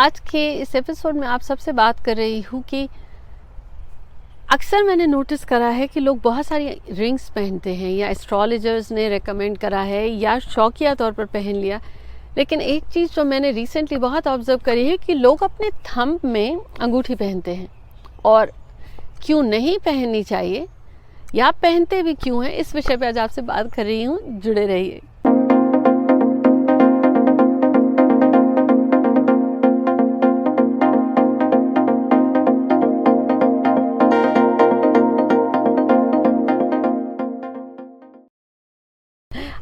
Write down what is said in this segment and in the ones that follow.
आज के इस एपिसोड में आप सबसे बात कर रही हूँ कि अक्सर मैंने नोटिस करा है कि लोग बहुत सारी रिंग्स पहनते हैं या एस्ट्रोलॉजर्स ने रेकमेंड करा है या शौकिया तौर पर पहन लिया। लेकिन एक चीज़ जो मैंने रिसेंटली बहुत ऑब्जर्व करी है कि लोग अपने थंब में अंगूठी पहनते हैं, और क्यों नहीं पहननी चाहिए या पहनते भी क्यों हैं, इस विषय पे आज आपसे बात कर रही हूँ। जुड़े रहिए।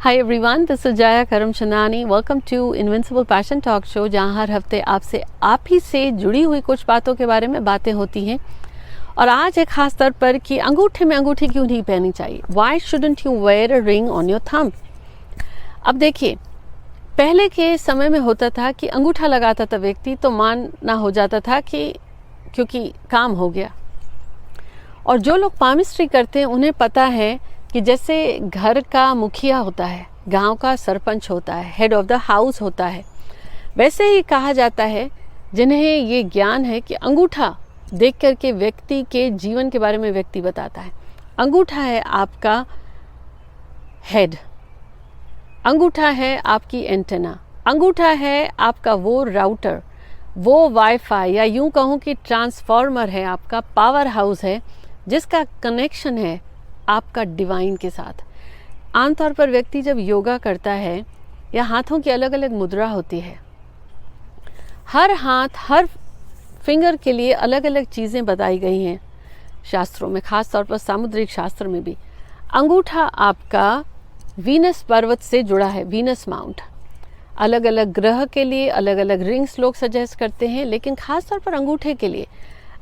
Hi everyone, this is Jaya Karamchandani. Welcome to Invincible Passion Talk Show, जहाँ हर हफ्ते आपसे आप ही से जुड़ी हुई कुछ बातों के बारे में बातें होती हैं। और आज एक खास तौर पर कि अंगूठे में अंगूठी क्यों नहीं पहननी चाहिए। Why shouldn't you wear a ring on your thumb? अब देखिए, पहले के समय में होता था कि अंगूठा लगाता था व्यक्ति तो मानना हो जाता था कि क्योंकि काम हो गया। और जो लोग पामिस्ट्री करते हैं उन्हें पता है कि जैसे घर का मुखिया होता है, गांव का सरपंच होता है, हेड ऑफ द हाउस होता है, वैसे ही कहा जाता है जिन्हें ये ज्ञान है कि अंगूठा देख करके व्यक्ति के जीवन के बारे में व्यक्ति बताता है। अंगूठा है आपका हेड, अंगूठा है आपकी एंटेना, अंगूठा है आपका वो राउटर, वो वाईफाई या यूं कहूँ कि ट्रांसफार्मर है, आपका पावर हाउस है जिसका कनेक्शन है आपका डिवाइन के साथ। आमतौर पर व्यक्ति जब योगा करता है या हाथों की अलग अलग मुद्रा होती है, हर हाथ हर फिंगर के लिए अलग अलग चीज़ें बताई गई हैं शास्त्रों में, खास तौर पर सामुद्रिक शास्त्र में भी। अंगूठा आपका वीनस पर्वत से जुड़ा है, वीनस माउंट। अलग अलग ग्रह के लिए अलग अलग रिंग्स लोग सजेस्ट करते हैं, लेकिन खास तौर पर अंगूठे के लिए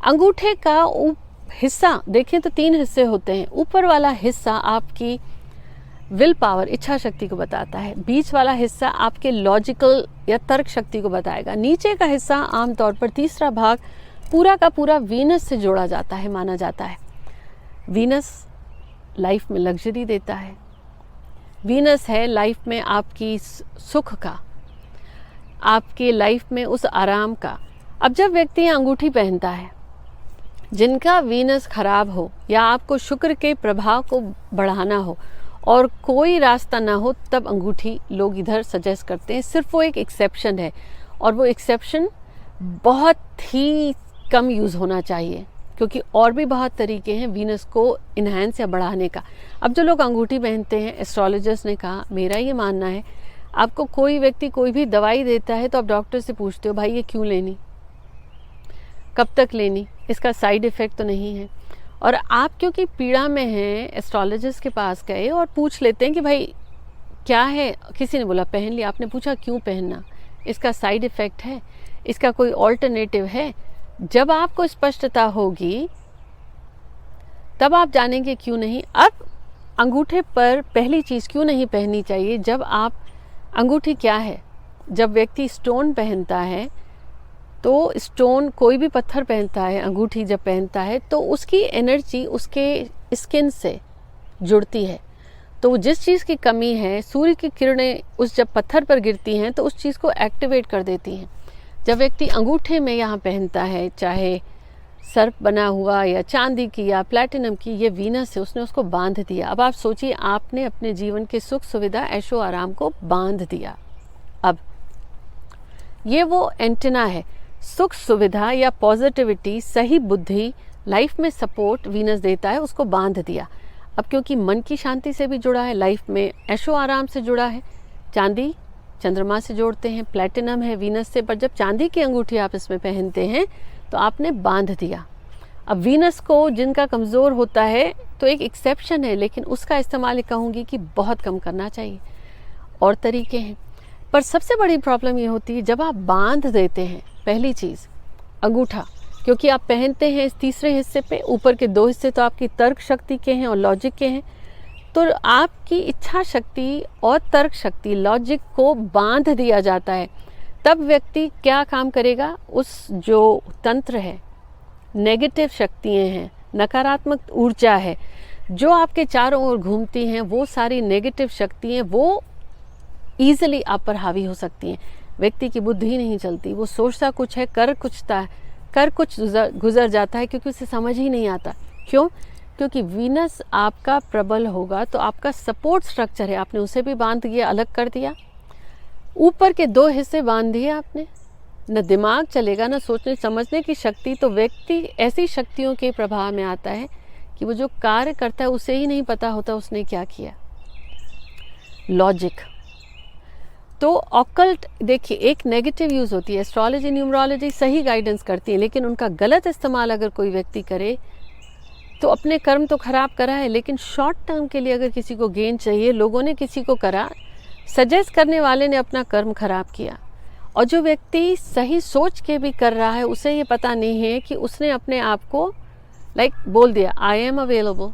अंगूठे का हिस्सा देखें तो 3 हिस्से होते हैं। ऊपर वाला हिस्सा आपकी विल पावर, इच्छा शक्ति को बताता है। बीच वाला हिस्सा आपके लॉजिकल या तर्क शक्ति को बताएगा। नीचे का हिस्सा आमतौर पर तीसरा भाग पूरा का पूरा वीनस से जोड़ा जाता है, माना जाता है। वीनस लाइफ में लग्जरी देता है, वीनस है लाइफ में आपकी सुख का, आपके लाइफ में उस आराम का। अब जब व्यक्ति अंगूठी पहनता है, जिनका वीनस खराब हो या आपको शुक्र के प्रभाव को बढ़ाना हो और कोई रास्ता ना हो, तब अंगूठी लोग इधर सजेस्ट करते हैं। सिर्फ वो एक एक्सेप्शन है, और वो एक्सेप्शन बहुत ही कम यूज़ होना चाहिए, क्योंकि और भी बहुत तरीके हैं वीनस को इन्हांस या बढ़ाने का। अब जो लोग अंगूठी पहनते हैं, एस्ट्रोलॉजर्स ने कहा, मेरा ये मानना है, आपको कोई व्यक्ति कोई भी दवाई देता है तो आप डॉक्टर से पूछते हो, भाई ये क्यों लेनी, कब तक लेनी, इसका साइड इफ़ेक्ट तो नहीं है। और आप क्योंकि पीड़ा में हैं, एस्ट्रोलॉजिस्ट के पास गए और पूछ लेते हैं कि भाई क्या है, किसी ने बोला पहन लिया, आपने पूछा क्यों पहनना, इसका साइड इफ़ेक्ट है, इसका कोई ऑल्टरनेटिव है। जब आपको स्पष्टता होगी तब आप जानेंगे क्यों नहीं। अब अंगूठे पर पहली चीज़ क्यों नहीं पहननी चाहिए, जब आप अंगूठी क्या है, जब व्यक्ति स्टोन पहनता है तो स्टोन, कोई भी पत्थर पहनता है, अंगूठी जब पहनता है तो उसकी एनर्जी उसके स्किन से जुड़ती है। तो जिस चीज़ की कमी है, सूर्य की किरणें उस जब पत्थर पर गिरती हैं तो उस चीज़ को एक्टिवेट कर देती हैं। जब व्यक्ति अंगूठे में यहाँ पहनता है, चाहे सर्प बना हुआ या चांदी की या प्लैटिनम की, ये वीनस है, उसने उसको बांध दिया। अब आप सोचिए, आपने अपने जीवन के सुख सुविधा, ऐशो आराम को बांध दिया। अब ये वो एंटेना है, सुख सुविधा या पॉजिटिविटी, सही बुद्धि, लाइफ में सपोर्ट वीनस देता है, उसको बांध दिया। अब क्योंकि मन की शांति से भी जुड़ा है, लाइफ में ऐशो आराम से जुड़ा है। चांदी चंद्रमा से जोड़ते हैं, प्लैटिनम है वीनस से, पर जब चांदी की अंगूठी आप इसमें पहनते हैं तो आपने बांध दिया। अब वीनस को जिनका कमज़ोर होता है तो एक एक्सेप्शन है, लेकिन उसका इस्तेमाल कहूँगी कि बहुत कम करना चाहिए। और तरीके हैं, पर सबसे बड़ी प्रॉब्लम ये होती है जब आप बांध देते हैं। पहली चीज़ अंगूठा, क्योंकि आप पहनते हैं इस तीसरे हिस्से पे, ऊपर के 2 हिस्से तो आपकी तर्क शक्ति के हैं और लॉजिक के हैं, तो आपकी इच्छा शक्ति और तर्क शक्ति, लॉजिक को बांध दिया जाता है। तब व्यक्ति क्या काम करेगा, उस जो तंत्र है, नेगेटिव शक्तियाँ हैं, नकारात्मक ऊर्जा है जो आपके चारों ओर घूमती हैं, वो सारी नेगेटिव शक्तियाँ वो ईजिली आप पर हावी हो सकती हैं। व्यक्ति की बुद्धि नहीं चलती, वो सोचता कुछ है, कर कुछ गुजर जाता है, क्योंकि उसे समझ ही नहीं आता। क्यों? क्योंकि वीनस आपका प्रबल होगा तो आपका सपोर्ट स्ट्रक्चर है, आपने उसे भी बांध दिया, अलग कर दिया, ऊपर के 2 हिस्से बांध दिए आपने, न दिमाग चलेगा न सोचने समझने की शक्ति। तो व्यक्ति ऐसी शक्तियों के प्रभाव में आता है कि वो जो कार्य करता है उसे ही नहीं पता होता उसने क्या किया। लॉजिक तो ऑकल्ट, देखिए एक नेगेटिव यूज़ होती है, एस्ट्रोलॉजी न्यूमरोलॉजी सही गाइडेंस करती है, लेकिन उनका गलत इस्तेमाल अगर कोई व्यक्ति करे तो अपने कर्म तो खराब करा है, लेकिन शॉर्ट टर्म के लिए अगर किसी को गेन चाहिए, लोगों ने किसी को करा, सजेस्ट करने वाले ने अपना कर्म खराब किया। और जो व्यक्ति सही सोच के भी कर रहा है उसे ये पता नहीं है कि उसने अपने आप को बोल दिया आई एम अवेलेबल।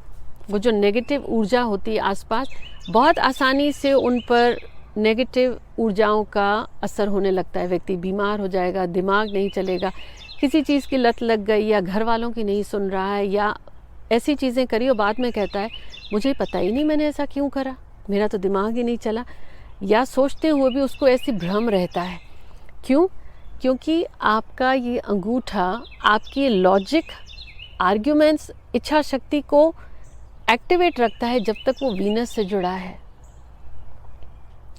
वो जो नेगेटिव ऊर्जा होती है आसपास, बहुत आसानी से उन पर नेगेटिव ऊर्जाओं का असर होने लगता है। व्यक्ति बीमार हो जाएगा, दिमाग नहीं चलेगा, किसी चीज़ की लत लग गई, या घर वालों की नहीं सुन रहा है, या ऐसी चीज़ें करी और बाद में कहता है मुझे पता ही नहीं मैंने ऐसा क्यों करा, मेरा तो दिमाग ही नहीं चला। या सोचते हुए भी उसको ऐसी भ्रम रहता है। क्यों? क्योंकि आपका ये अंगूठा आपकी लॉजिक, आर्ग्यूमेंट्स, इच्छा शक्ति को एक्टिवेट रखता है जब तक वो वीनस से जुड़ा है।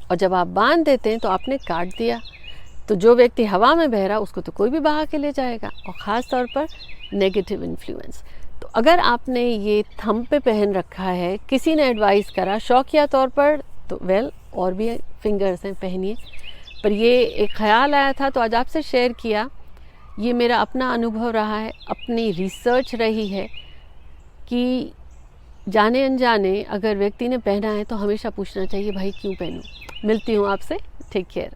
और जब आप बांध देते हैं तो आपने काट दिया। तो जो व्यक्ति हवा में बह रहा उसको तो कोई भी बहा के ले जाएगा, और ख़ास तौर पर नेगेटिव इन्फ्लुएंस। तो अगर आपने ये थंब पे पहन रखा है, किसी ने एडवाइस करा शौकिया तौर पर, तो और भी फिंगर्स हैं, पहनिए। पर ये एक ख्याल आया था तो आज आपसे शेयर किया। ये मेरा अपना अनुभव रहा है, अपनी रिसर्च रही है कि जाने अनजाने अगर व्यक्ति ने पहना है तो हमेशा पूछना चाहिए भाई क्यों पहनूं। मिलती हूँ आपसे, टेक केयर।